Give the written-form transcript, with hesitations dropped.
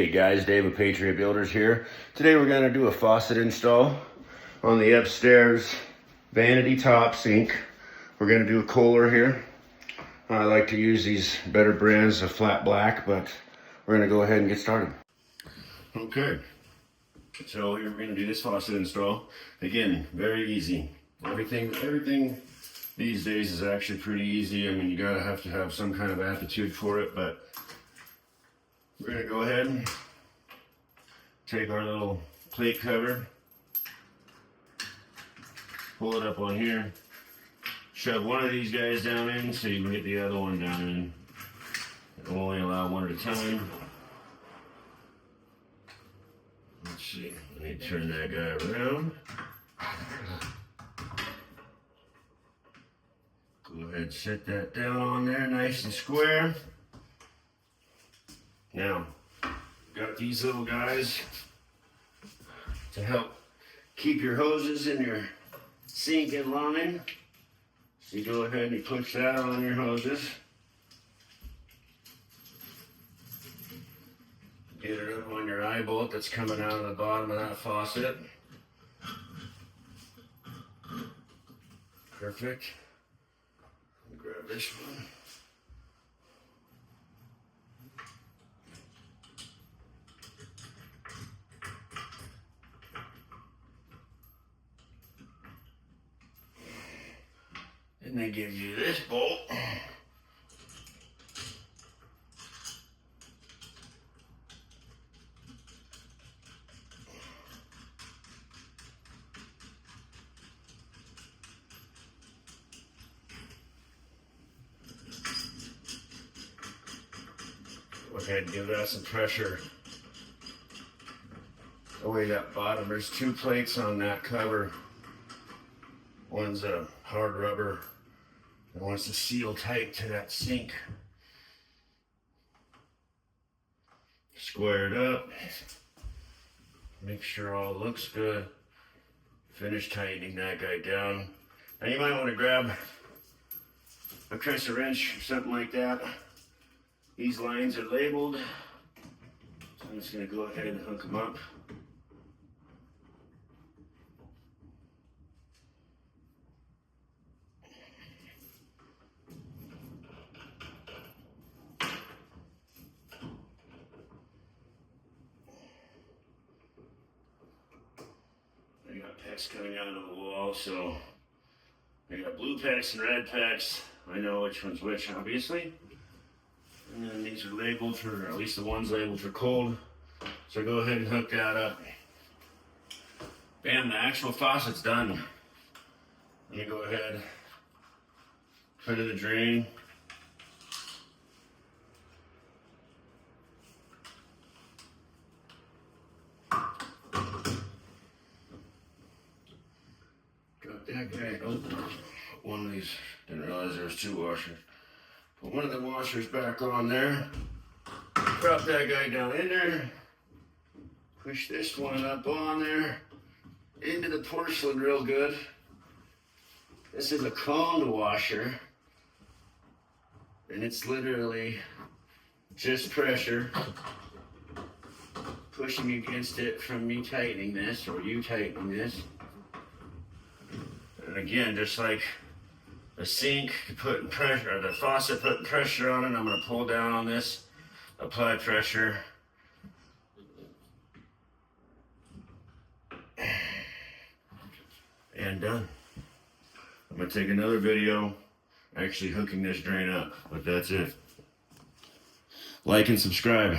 Hey guys, Dave with Patriot Builders here. Today we're going to do a faucet install on the upstairs vanity top sink. We're going to do a Kohler here. I like to use these better brands of flat black, but we're going to go ahead and get started. Okay, so here we're going to do this faucet install. Again, very easy. Everything these days is actually pretty easy. I mean, you gotta have to have some kind of aptitude for it, but we're gonna go ahead and take our little plate cover, pull it up on here, shove one of these guys down in so you can get the other one down in. It'll only allow one at a time. Let's see, let me turn that guy around. Go ahead and set that down on there nice and square. Now, got these little guys to help keep your hoses in your sink in line. So you go ahead and you push that on your hoses. Get it up on your eye bolt that's coming out of the bottom of that faucet. Perfect. Grab this one. And they give you this bolt. Go ahead and give that some pressure. Away that bottom. There's two plates on that cover. One's a hard rubber and one's to seal tight to that sink. Square it up. Make sure all looks good. Finish tightening that guy down. Now you might want to grab a crescent wrench or something like that. These lines are labeled, so I'm just going to go ahead and hook them up. I got pecks coming out of the wall, so I got blue pecks and red pecks. I know which one's which, obviously. And then these are labeled for, at least the one's labeled for cold. So go ahead and hook that up. Bam, the actual faucet's done. Let me go ahead, put it in the drain. Got that guy, oh, one of these, didn't realize there was two washers. Put one of the washers back on there. Drop that guy down in there. Push this one up on there. Into the porcelain real good. This is a cone washer. And it's literally just pressure pushing against it from me tightening this or you tightening this. And again, just like the sink putting pressure, or the faucet putting pressure on it, I'm going to pull down on this, apply pressure, and done. I'm going to take another video actually hooking this drain up, but that's it. Like and subscribe.